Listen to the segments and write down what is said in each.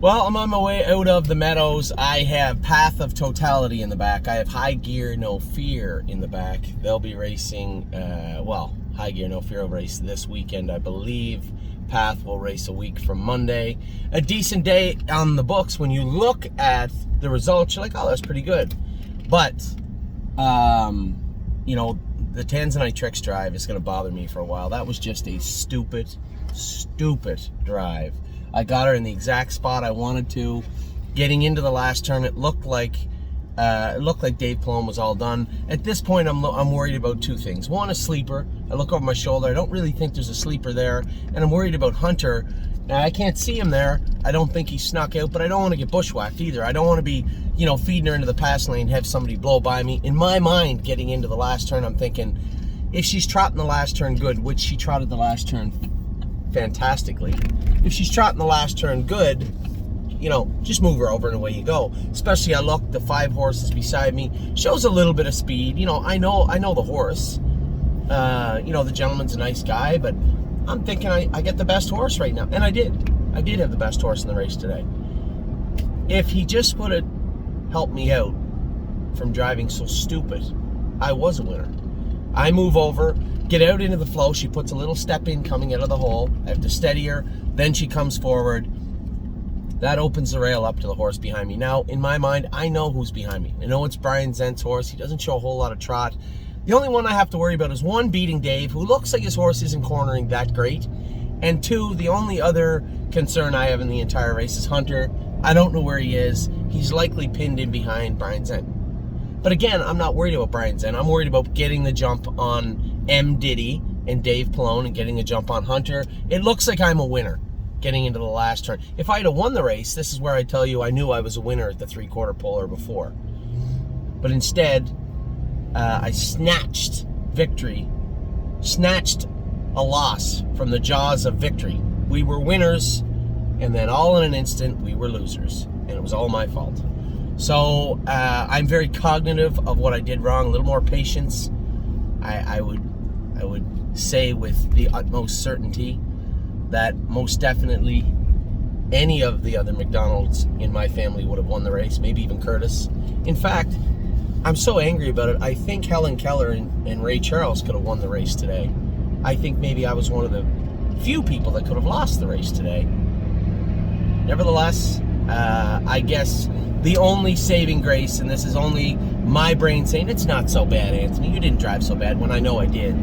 Well, I'm on my way out of the Meadows. I have Path of Totality in the back. I have High Gear No Fear in the back. They'll be racing, High Gear No Fear will race this weekend, I believe. Path will race a week from Monday. A decent day on the books. When you look at the results, you're like, oh, that's pretty good. But, the Tanzanite Tricks drive is going to bother me for a while. That was just a stupid drive. I got her in the exact spot I wanted to. Getting into the last turn, it looked like Dave Palone was all done. At this point, I'm worried about two things. One, a sleeper. I look over my shoulder. I don't really think there's a sleeper there, and I'm worried about Hunter. Now, I can't see him there. I don't think he snuck out, but I don't want to get bushwhacked either. I don't want to be, feeding her into the pass lane, have somebody blow by me. In my mind, getting into the last turn, I'm thinking, if she's trotting the last turn good, which she trotted the last turn fantastically. If she's trotting the last turn good, just move her over and away you go. Especially, I look, the 5 horses beside me shows a little bit of speed. I know the horse. The gentleman's a nice guy, but I'm thinking I get the best horse right now. And I did. I did have the best horse in the race today. If he just would have helped me out from driving so stupid, I was a winner. I move over, get out into the flow. She puts a little step in coming out of the hole. I have to steady her. Then she comes forward. That opens the rail up to the horse behind me. Now, in my mind, I know who's behind me. I know it's Brian Zent's horse. He doesn't show a whole lot of trot. The only one I have to worry about is one, beating Dave, who looks like his horse isn't cornering that great. And two, the only other concern I have in the entire race is Hunter. I don't know where he is. He's likely pinned in behind Brian Zent. But again, I'm not worried about Brian Zent. I'm worried about getting the jump on M. Diddy and Dave Palone and getting a jump on Hunter. It looks like I'm a winner getting into the last turn. If I'd have won the race, this is where I tell you I knew I was a winner at the 3/4 polar before. But instead, I snatched a loss from the jaws of victory. We were winners, and then all in an instant, we were losers. And it was all my fault. So I'm very cognitive of what I did wrong, a little more patience. I would say with the utmost certainty that most definitely any of the other McDonald's in my family would have won the race, maybe even Curtis. In fact, I'm so angry about it, I think Helen Keller and Ray Charles could have won the race today. I think maybe I was one of the few people that could have lost the race today. Nevertheless, I guess the only saving grace, and this is only my brain saying, it's not so bad, Anthony, you didn't drive so bad, when I know I did.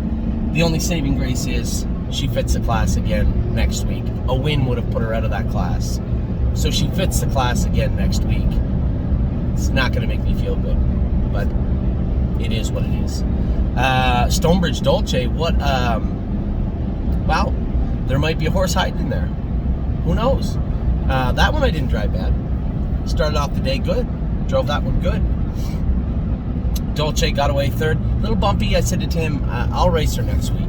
The only saving grace is she fits the class again next week. A win would have put her out of that class. So she fits the class again next week. It's not going to make me feel good, but it is what it is. Stonebridge Dolce, wow, there might be a horse hiding in there. Who knows? That one I didn't drive bad. Started off the day good. Drove that one good. Dolce got away third. A little bumpy. I said to Tim, I'll race her next week.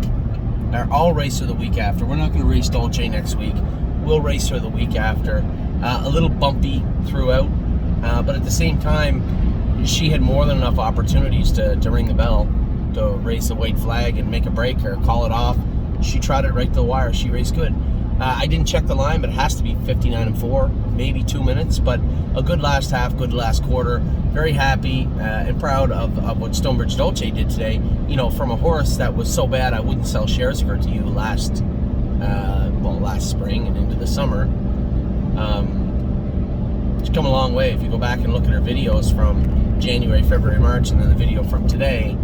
Or I'll race her the week after. We're not going to race Dolce next week. We'll race her the week after. A little bumpy throughout. But at the same time, she had more than enough opportunities to ring the bell, to race a white flag and make a break or call it off. She trotted right to the wire. She raced good. I didn't check the line, but it has to be 59-4, maybe 2 minutes. But a good last half, good last quarter. Very happy and proud of what Stonebridge Dolce did today. From a horse that was so bad I wouldn't sell shares of her to you last spring and into the summer. She's come a long way. If you go back and look at her videos from January, February, March, and then the video from today,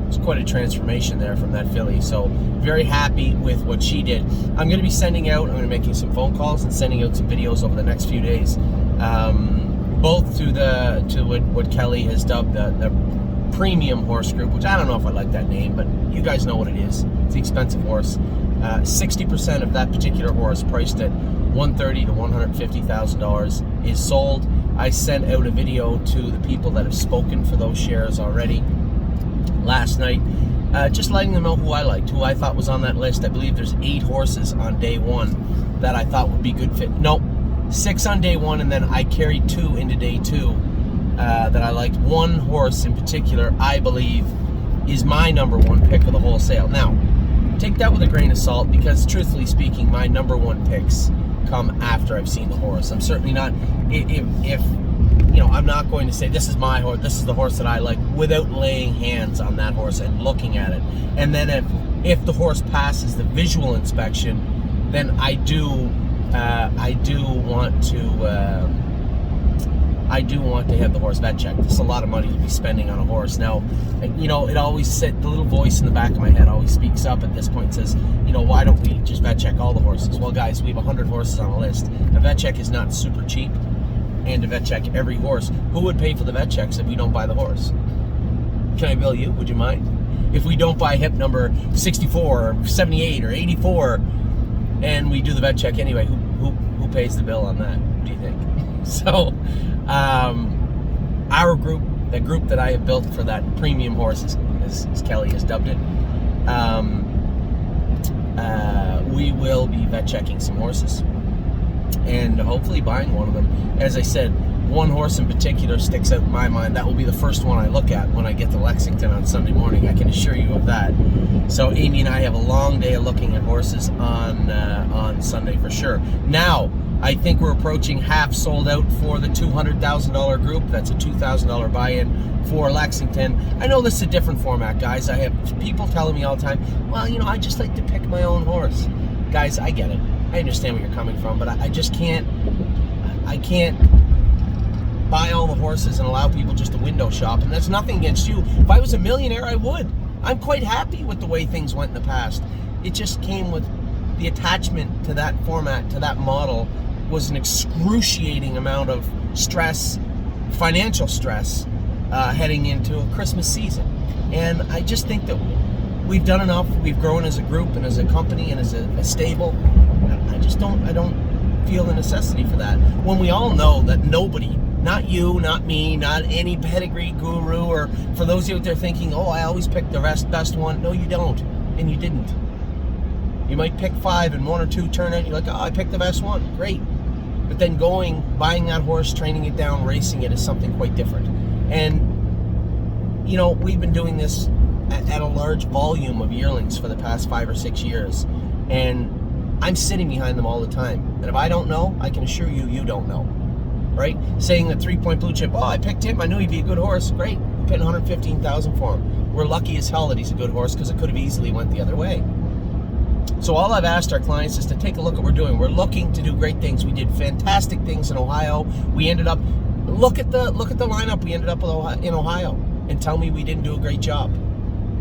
it's quite a transformation there from that filly. So very happy with what she did. I'm going to be sending out, I'm going to be making some phone calls and sending out some videos over the next few days, both to what Kelly has dubbed the premium horse group, which I don't know if I like that name, but you guys know what it is. It's the expensive horse. 60% of that particular horse, priced at $130,000 to $150,000, is sold. I sent out a video to the people that have spoken for those shares already last night, just letting them know who I liked, who I thought was on that list. I believe there's 8 horses on day 1 that I thought would be good fit. Nope, 6 on day 1, and then I carried 2 into day 2 that I liked. One horse in particular, I believe, is my number 1 pick of the wholesale. Now, take that with a grain of salt, because truthfully speaking, my number 1 picks come after I've seen the horse. I'm certainly not, if I'm not going to say this is my horse, this is the horse that I like, without laying hands on that horse and looking at it. And then if the horse passes the visual inspection, then I do want to have the horse vet checked. It's a lot of money to be spending on a horse. Now, it always said, the little voice in the back of my head always speaks up at this point, says, why don't we just vet check all the horses? Well, guys, we have 100 horses on a list. A vet check is not super cheap, and to vet check every horse, who would pay for the vet checks if we don't buy the horse? Can I bill you? Would you mind? If we don't buy hip number 64 or 78 or 84 and we do the vet check anyway, who pays the bill on that, do you think? So, our group, the group that I have built for that premium horse, as Kelly has dubbed it, we will be vet checking some horses and hopefully buying one of them. As I said, one horse in particular sticks out in my mind. That will be the first one I look at when I get to Lexington on Sunday morning. I can assure you of that. So Amy and I have a long day of looking at horses on Sunday for sure. Now, I think we're approaching half sold out for the $200,000 group. That's a $2,000 buy-in for Lexington. I know this is a different format, guys. I have people telling me all the time, well, I just like to pick my own horse. Guys, I get it. I understand where you're coming from, but I just can't, I can't buy all the horses and allow people just to window shop. And that's nothing against you. If I was a millionaire, I would. I'm quite happy with the way things went in the past. It just came with the attachment to that format, to that model, was an excruciating amount of stress, financial stress, heading into a Christmas season. And I just think that we've done enough. We've grown as a group and as a company and as a stable. I don't feel the necessity for that. When we all know that nobody, not you, not me, not any pedigree guru, or for those of you out there thinking, oh, I always pick the best one. No, you don't. And you didn't. You might pick 5 and 1 or 2 turn out, you're like, oh, I picked the best one. Great. But then buying that horse, training it down, racing it is something quite different. And, we've been doing this at a large volume of yearlings for the past 5 or 6 years. And I'm sitting behind them all the time. And if I don't know, I can assure you, you don't know. Right? Saying that 3 Point Blue Chip, oh, I picked him, I knew he'd be a good horse. Great. We paid $115,000 for him. We're lucky as hell that he's a good horse because it could have easily went the other way. So all I've asked our clients is to take a look at what we're doing. We're looking to do great things. We did fantastic things in Ohio. We ended up, look at the lineup we ended up with in Ohio, and tell me we didn't do a great job.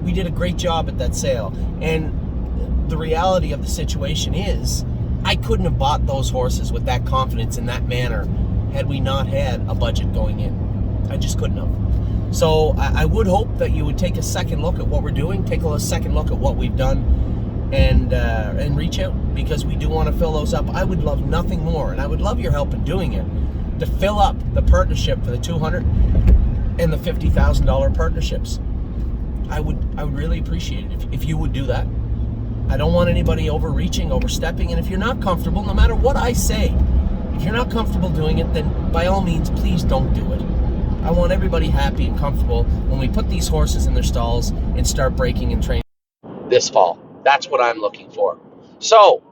We did a great job at that sale. And the reality of the situation is, I couldn't have bought those horses with that confidence in that manner had we not had a budget going in. I just couldn't have. So I would hope that you would take a second look at what we're doing, take a second look at what we've done, and reach out, because we do want to fill those up. I would love nothing more, and I would love your help in doing it, to fill up the partnership for the $200,000 and the $50,000 partnerships. I would really appreciate it if you would do that. I don't want anybody overreaching, overstepping, and if you're not comfortable, no matter what I say, if you're not comfortable doing it, then by all means, please don't do it. I want everybody happy and comfortable when we put these horses in their stalls and start breaking and training this fall. That's what I'm looking for. So,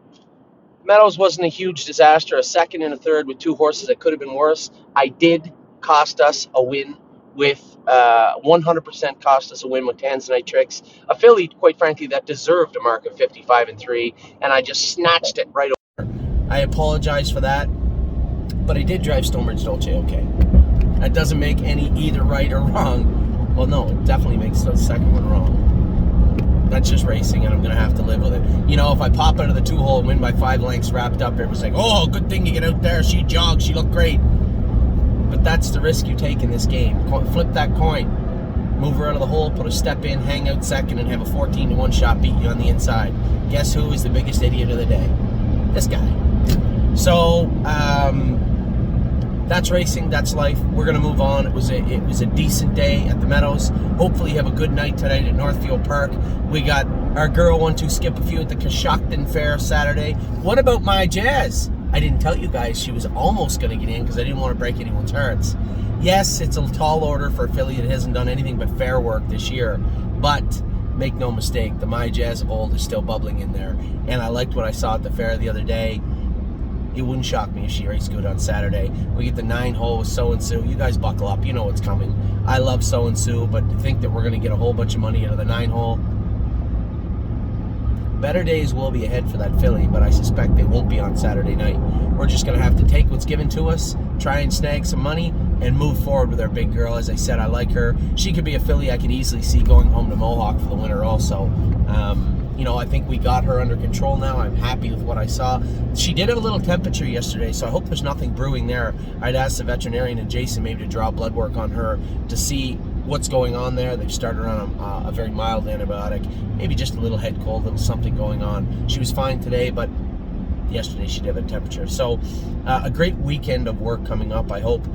Meadows wasn't a huge disaster. A second and a third with 2 horses that could have been worse. I did cost us a win with 100% cost us a win with Tanzanite Tricks, a filly, quite frankly, that deserved a mark of 55-3, and I just snatched it right over. I apologize for that, but I did drive Stonebridge Dolce okay. That doesn't make any either right or wrong. Well, no, it definitely makes the second one wrong. That's just racing, and I'm going to have to live with it. If I pop out of the 2-hole and win by 5 lengths wrapped up, everyone's like, oh, good thing you get out there. She jogged. She looked great. But that's the risk you take in this game. Flip that coin. Move her out of the hole, put a step in, hang out second, and have a 14-1 shot beat you on the inside. Guess who is the biggest idiot of the day? This guy. So, that's racing, that's life. We're going to move on. It was a decent day at the Meadows. Hopefully you have a good night tonight at Northfield Park. We got our girl 1-2 skip a few at the Coshocton Fair Saturday. What about my Jazz? I didn't tell you guys she was almost going to get in because I didn't want to break anyone's hearts. Yes, it's a tall order for a filly that hasn't done anything but fair work this year, but make no mistake, the My Jazz of old is still bubbling in there. And I liked what I saw at the fair the other day. it wouldn't shock me if she raced good on Saturday. We get the 9-hole with So and Sue. You guys buckle up. You know what's coming. I love So and Sue, but to think that we're going to get a whole bunch of money out of the 9-hole, better days will be ahead for that filly, but I suspect they won't be on Saturday night. We're just going to have to take what's given to us, try and snag some money, and move forward with our big girl. As I said, I like her. She could be a filly I could easily see going home to Mohawk for the winter also. You know, I think we got her under control now. I'm happy with what I saw. She did have a little temperature yesterday, so I hope there's nothing brewing there. I'd ask the veterinarian and Jason maybe to draw blood work on her to see what's going on there. They've started her on a very mild antibiotic, maybe just a little head cold, little something going on. She was fine today, but yesterday she did have a temperature. So a great weekend of work coming up, I hope.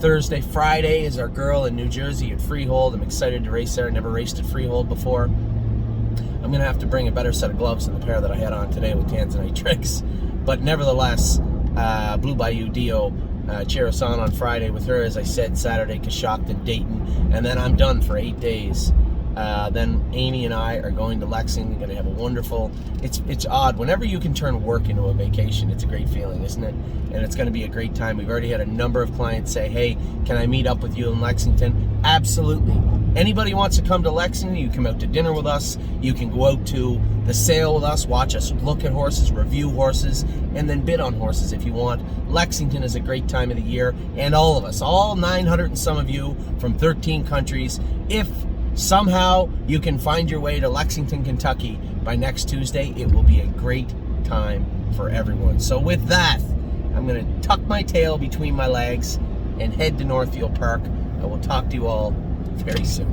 Thursday, Friday is our girl in New Jersey at Freehold. I'm excited to race there. I never raced at Freehold before. I'm going to have to bring a better set of gloves than the pair that I had on today with Tanzanite Tricks. But nevertheless, Blue Bayou Dio, cheer us on Friday with her, as I said, Saturday, Coshocton, Dayton, and then I'm done for 8 days. Then Amy and I are going to Lexington. We're going to have a wonderful, it's odd. Whenever you can turn work into a vacation, it's a great feeling, isn't it? And it's going to be a great time. We've already had a number of clients say, hey, can I meet up with you in Lexington? Absolutely. Anybody wants to come to Lexington, you come out to dinner with us. You can go out to the sale with us, watch us look at horses, review horses, and then bid on horses if you want. Lexington is a great time of the year, and all of us, all 900 and some of you from 13 countries, if somehow you can find your way to Lexington, Kentucky by next Tuesday, it will be a great time for everyone. So with that, I'm going to tuck my tail between my legs and head to Northfield Park. I will talk to you all very soon.